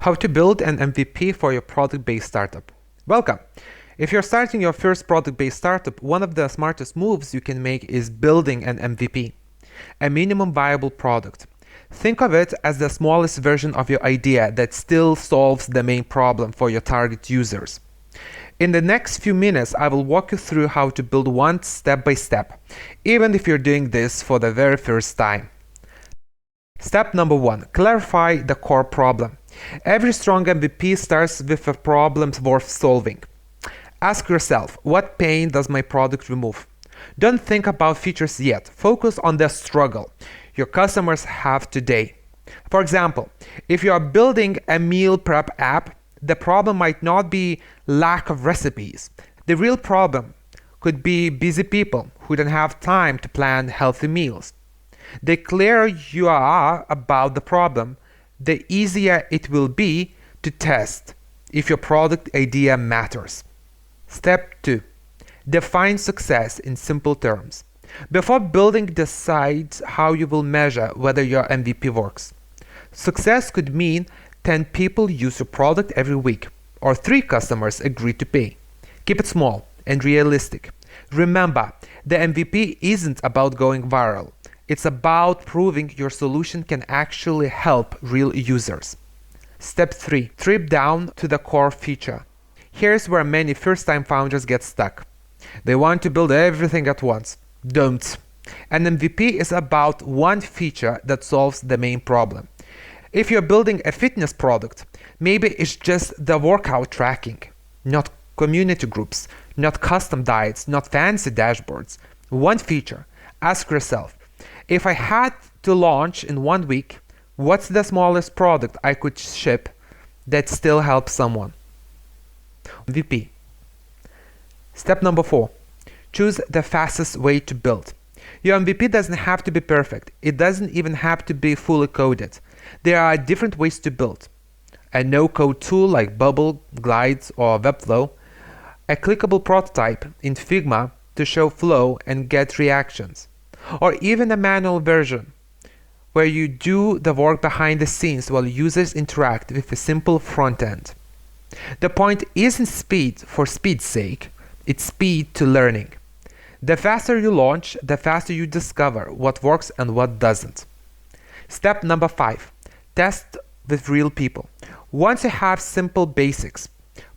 How to build an MVP for your product-based startup. Welcome! If you're starting your first product-based startup, one of the smartest moves you can make is building an MVP, a minimum viable product. Think of it as the smallest version of your idea that still solves the main problem for your target users. In the next few minutes, I will walk you through how to build one step by step, even if you're doing this for the very first time. Step number 1. Clarify the core problem. Every strong MVP starts with a problem worth solving. Ask yourself, what pain does my product remove? Don't think about features yet. Focus on the struggle your customers have today. For example, if you are building a meal prep app, the problem might not be lack of recipes. The real problem could be busy people who don't have time to plan healthy meals. The clearer you are about the problem, the easier it will be to test if your product idea matters. Step 2. Define success in simple terms. Before building, decide how you will measure whether your MVP works. Success could mean 10 people use your product every week, or 3 customers agree to pay. Keep it small and realistic. Remember, the MVP isn't about going viral. It's about proving your solution can actually help real users. Step 3. Strip down to the core feature. Here's where many first-time founders get stuck. They want to build everything at once. Don't. An MVP is about one feature that solves the main problem. If you're building a fitness product, maybe it's just the workout tracking, not community groups, not custom diets, not fancy dashboards. One feature. Ask yourself, if I had to launch in 1 week, what's the smallest product I could ship that still helps someone? MVP. Step number 4. Choose the fastest way to build. Your MVP doesn't have to be perfect. It doesn't even have to be fully coded. There are different ways to build. A no-code tool like Bubble, Glide, or Webflow. A clickable prototype in Figma to show flow and get reactions. Or even a manual version, where you do the work behind the scenes while users interact with a simple front end. The point isn't speed for speed's sake, it's speed to learning. The faster you launch, the faster you discover what works and what doesn't. Step number 5. Test with real people. Once you have simple basics,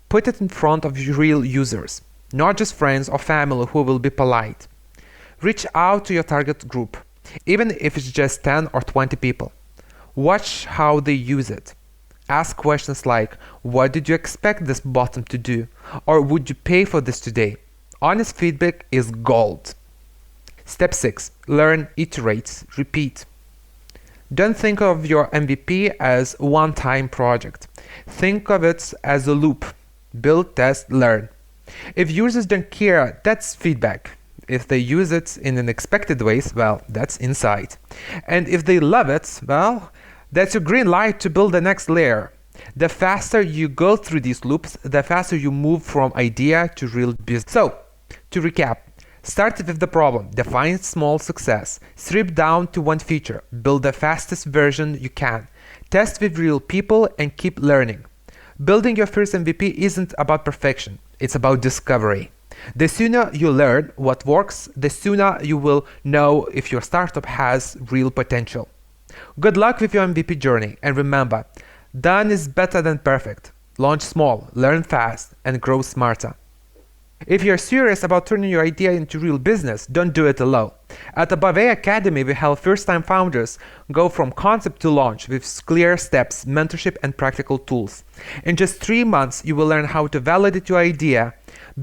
put it in front of real users, not just friends or family who will be polite. Reach out to your target group, even if it's just 10 or 20 people. Watch how they use it. Ask questions like, what did you expect this button to do? Or would you pay for this today? Honest feedback is gold. Step 6. Learn, iterate, repeat. Don't think of your MVP as a one-time project. Think of it as a loop. Build, test, learn. If users don't care, that's feedback. If they use it in unexpected ways, well, that's insight. And if they love it, well, that's your green light to build the next layer. The faster you go through these loops, the faster you move from idea to real business. So, to recap, start with the problem, define small success, strip down to one feature, build the fastest version you can, test with real people, and keep learning. Building your first MVP isn't about perfection, it's about discovery. The sooner you learn what works, the sooner you will know if your startup has real potential. Good luck with your MVP journey, and remember, done is better than perfect. Launch small, learn fast, and grow smarter. If you're serious about turning your idea into real business, don't do it alone. At aboveA Academy, we help first-time founders go from concept to launch with clear steps, mentorship, and practical tools. In just 3 months, you will learn how to validate your idea,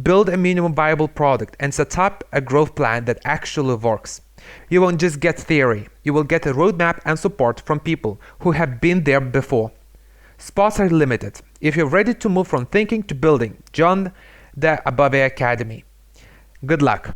build a minimum viable product, and set up a growth plan that actually works. You won't just get theory, you will get a roadmap and support from people who have been there before. Spots are limited. If you're ready to move from thinking to building, join the aboveA Academy. Good luck!